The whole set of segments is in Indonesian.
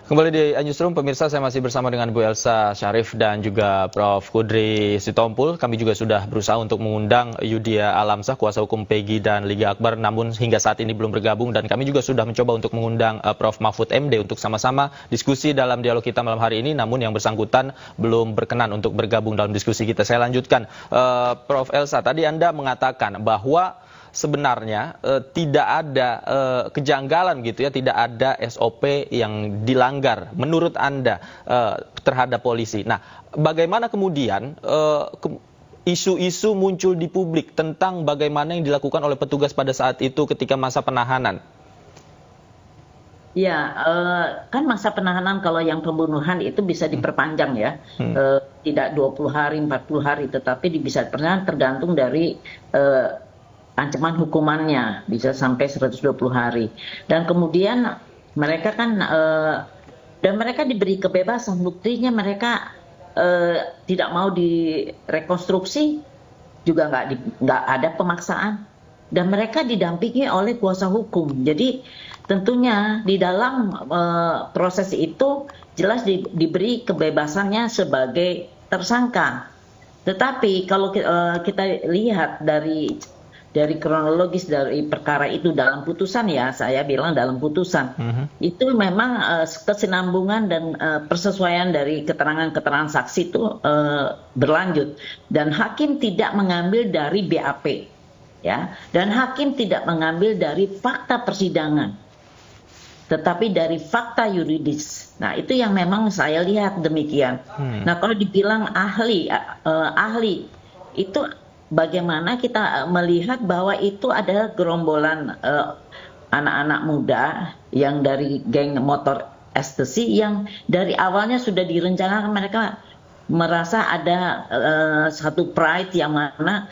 Kembali di Newsroom, pemirsa, saya masih bersama dengan Bu Elsa Syarif dan juga Prof. Kudri Sitompul. Kami juga sudah berusaha untuk mengundang Yudhya Alamsyah, kuasa hukum Peggy dan Liga Akbar, namun hingga saat ini belum bergabung. Dan kami juga sudah mencoba untuk mengundang Prof. Mahfud MD untuk sama-sama diskusi dalam dialog kita malam hari ini, namun yang bersangkutan belum berkenan untuk bergabung dalam diskusi kita. Saya lanjutkan. Prof. Elsa, tadi Anda mengatakan bahwa sebenarnya tidak ada kejanggalan gitu ya, tidak ada SOP yang dilanggar menurut Anda terhadap polisi. Nah, bagaimana kemudian isu-isu muncul di publik tentang bagaimana yang dilakukan oleh petugas pada saat itu ketika masa penahanan? Ya, kan masa penahanan kalau yang pembunuhan itu bisa diperpanjang ya, tidak 20 hari, 40 hari, tetapi bisa diperpanjang tergantung dari ancaman hukumannya, bisa sampai 120 hari. Dan kemudian mereka kan, dan mereka diberi kebebasan, buktinya mereka tidak mau direkonstruksi, juga nggak ada pemaksaan. Dan mereka didampingi oleh kuasa hukum. Jadi tentunya di dalam proses itu jelas diberi kebebasannya sebagai tersangka. Tetapi kalau kita lihat dari kronologis dari perkara itu dalam putusan, ya saya bilang dalam putusan, itu memang kesinambungan dan persesuaian dari keterangan-keterangan saksi itu berlanjut, dan hakim tidak mengambil dari BAP, ya, dan hakim tidak mengambil dari fakta persidangan, tetapi dari fakta yuridis. Nah, itu yang memang saya lihat demikian. Nah, kalau dibilang ahli itu bagaimana kita melihat bahwa itu adalah gerombolan anak-anak muda yang dari geng motor ekstasi yang dari awalnya sudah direncanakan. Mereka merasa ada satu pride yang mana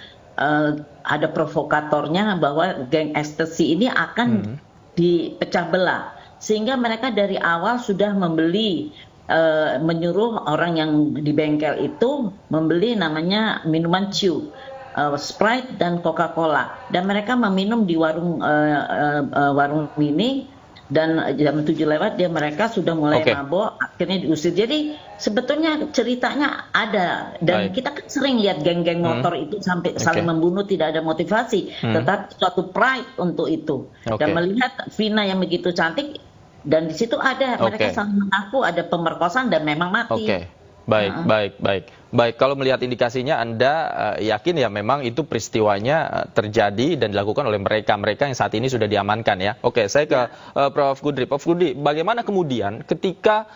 ada provokatornya bahwa geng ekstasi ini akan dipecah belah, sehingga mereka dari awal sudah menyuruh orang yang di bengkel itu membeli namanya minuman Chew, Sprite dan Coca-Cola, dan mereka meminum di warung mini, dan jam 7 lewat mereka sudah mulai mabok, akhirnya diusir. Jadi sebetulnya ceritanya ada, dan kita kan sering lihat geng-geng motor itu sampai saling membunuh, tidak ada motivasi, tetapi suatu pride untuk itu. Dan melihat Vina yang begitu cantik, dan di situ ada mereka saling mengaku ada pemerkosaan dan memang mati. Baik. Kalau melihat indikasinya, Anda yakin ya memang itu peristiwanya terjadi dan dilakukan oleh mereka yang saat ini sudah diamankan ya. Oke, saya ke Prof. Kudri. Prof. Kudri, bagaimana kemudian ketika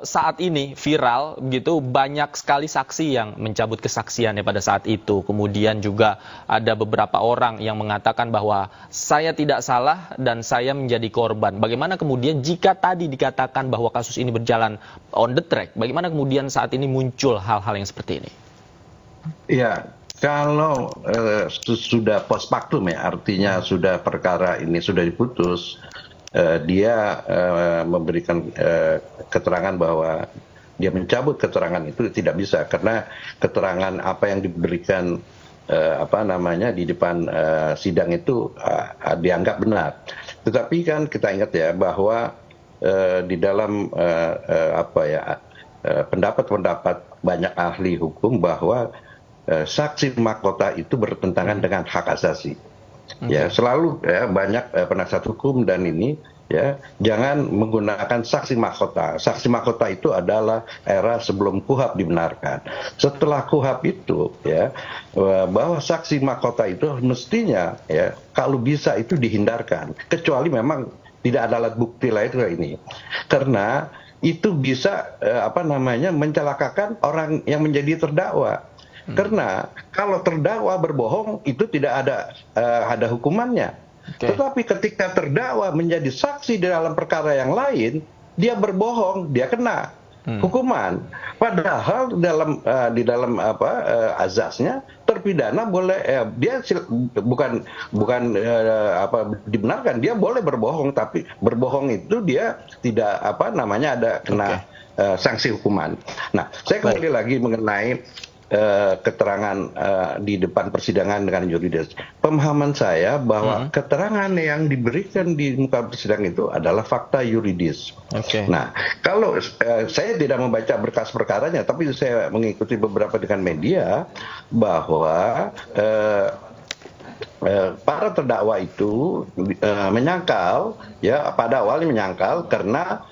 saat ini viral gitu, banyak sekali saksi yang mencabut kesaksiannya pada saat itu. Kemudian juga ada beberapa orang yang mengatakan bahwa saya tidak salah dan saya menjadi korban. Bagaimana kemudian jika tadi dikatakan bahwa kasus ini berjalan on the track, bagaimana kemudian saat ini muncul hal-hal yang seperti ini? Ya, kalau sudah post factum ya, artinya sudah perkara ini sudah diputus, dia memberikan keterangan bahwa dia mencabut keterangan itu tidak bisa, karena keterangan apa yang diberikan di depan sidang itu dianggap benar. Tetapi kan kita ingat ya bahwa di dalam pendapat banyak ahli hukum bahwa saksi mahkota itu bertentangan dengan hak asasi. Ya, selalu ya banyak penasihat hukum dan ini ya, jangan menggunakan saksi mahkota. Saksi mahkota itu adalah era sebelum KUHP dibenarkan. Setelah KUHP itu ya, bahwa saksi mahkota itu mestinya ya kalau bisa itu dihindarkan, kecuali memang tidak ada alat bukti lain kayak ini. Karena itu bisa mencelakakan orang yang menjadi terdakwa. Karena kalau terdakwa berbohong itu tidak ada hukumannya. Tetapi ketika terdakwa menjadi saksi di dalam perkara yang lain, dia berbohong, dia kena hukuman. Padahal di dalam azasnya terpidana boleh dia bukan dibenarkan, dia boleh berbohong, tapi berbohong itu dia tidak ada kena sanksi hukuman. Nah, saya kembali lagi mengenai keterangan di depan persidangan dengan yuridis. Pemahaman saya bahwa keterangan yang diberikan di muka persidangan itu adalah fakta yuridis. Nah, kalau saya tidak membaca berkas perkaranya, tapi saya mengikuti beberapa dengan media bahwa para terdakwa itu menyangkal, ya pada awalnya menyangkal karena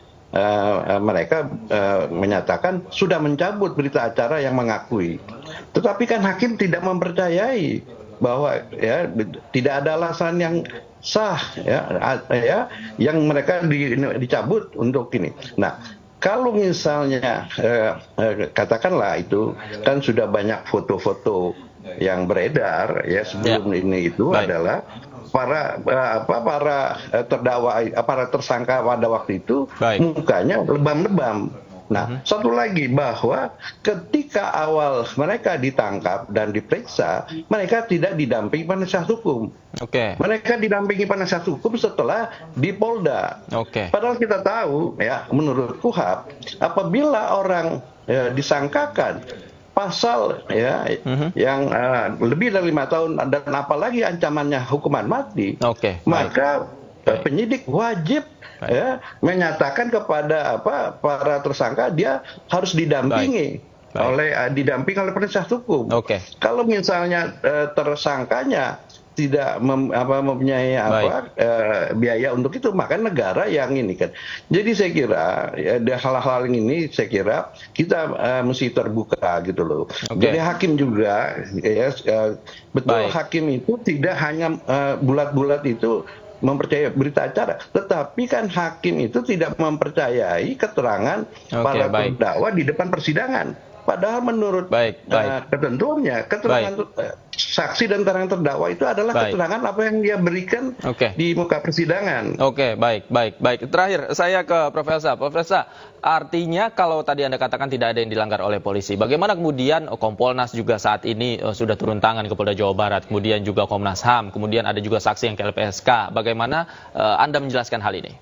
mereka menyatakan sudah mencabut berita acara yang mengakui. Tetapi kan hakim tidak mempercayai bahwa ya tidak ada alasan yang sah ya yang mereka dicabut untuk ini. Nah, kalau misalnya katakanlah itu kan sudah banyak foto-foto yang beredar ya sebelum ini itu adalah para terdakwa, para tersangka pada waktu itu mukanya lebam-lebam. Nah, satu lagi bahwa ketika awal mereka ditangkap dan diperiksa, mereka tidak didampingi penasihat hukum. Mereka didampingi penasihat hukum setelah di Polda. Padahal kita tahu ya menurut KUHAP, apabila orang disangkakan pasal ya yang lebih dari 5 tahun dan apalagi ancamannya hukuman mati, maka penyidik wajib ya menyatakan kepada para tersangka dia harus didampingi didampingi oleh penasihat hukum. Kalau misalnya tersangkanya tidak mempunyai biaya untuk itu, maka negara yang ini kan. Jadi saya kira ya, hal-hal ini saya kira kita mesti terbuka gitu loh. Jadi hakim juga ya betul hakim itu tidak hanya bulat-bulat itu mempercayai berita acara, tetapi kan hakim itu tidak mempercayai keterangan para terdakwa di depan persidangan. Padahal menurut ketentuannya, keterangan saksi dan keterangan terdakwa itu adalah keterangan apa yang dia berikan di muka persidangan. Baik. Terakhir, saya ke Prof. Elsa. Prof. Elsa, artinya kalau tadi Anda katakan tidak ada yang dilanggar oleh polisi, bagaimana kemudian Kompolnas juga saat ini sudah turun tangan ke Polda Jawa Barat, kemudian juga Komnas HAM, kemudian ada juga saksi yang ke LPSK. Bagaimana Anda menjelaskan hal ini?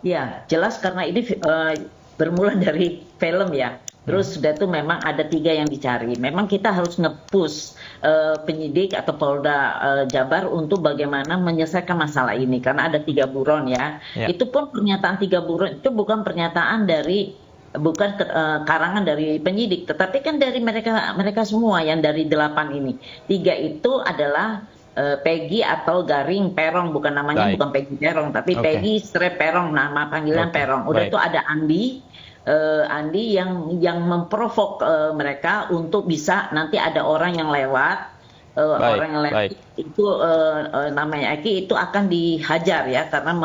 Ya, jelas karena ini bermula dari film ya. Terus sudah tuh memang ada 3 yang dicari. Memang kita harus nge-push penyidik atau Polda Jabar untuk bagaimana menyelesaikan masalah ini. Karena ada 3 buron ya. Itu pun pernyataan 3 buron itu bukan pernyataan dari karangan dari penyidik, tetapi kan dari mereka semua yang dari 8 ini. 3 itu adalah Peggy atau Garing Perong, bukan namanya bukan Peggy Perong, tapi Peggy Perong, nama panggilan Perong. Udah itu ada Andi yang memprovok mereka untuk bisa nanti ada orang yang lewat, itu namanya Eki itu akan dihajar ya karena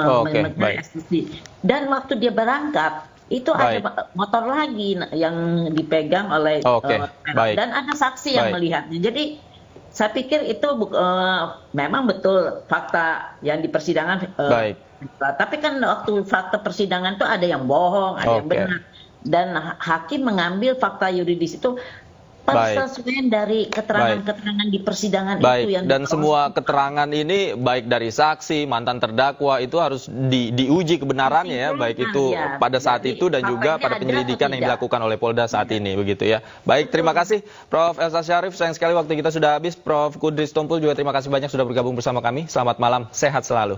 eksekusi. Dan waktu dia berangkat itu ada motor lagi yang dipegang oleh dan ada saksi yang melihatnya. Jadi saya pikir itu memang betul fakta yang di persidangan. Tapi kan waktu fakta persidangan itu ada yang bohong, ada yang benar. Dan hakim mengambil fakta yuridis itu persesuaian dari keterangan-keterangan di persidangan itu yang dan semua keterangan ini baik dari saksi, mantan terdakwa itu harus diuji kebenarannya ya, baik itu pada saat itu dan juga pada penyelidikan yang dilakukan oleh Polda saat ini begitu ya. Baik, terima kasih Prof. Elsa Syarif. Sayang sekali waktu kita sudah habis. Prof. Kudri Sitompul juga terima kasih banyak sudah bergabung bersama kami. Selamat malam, sehat selalu.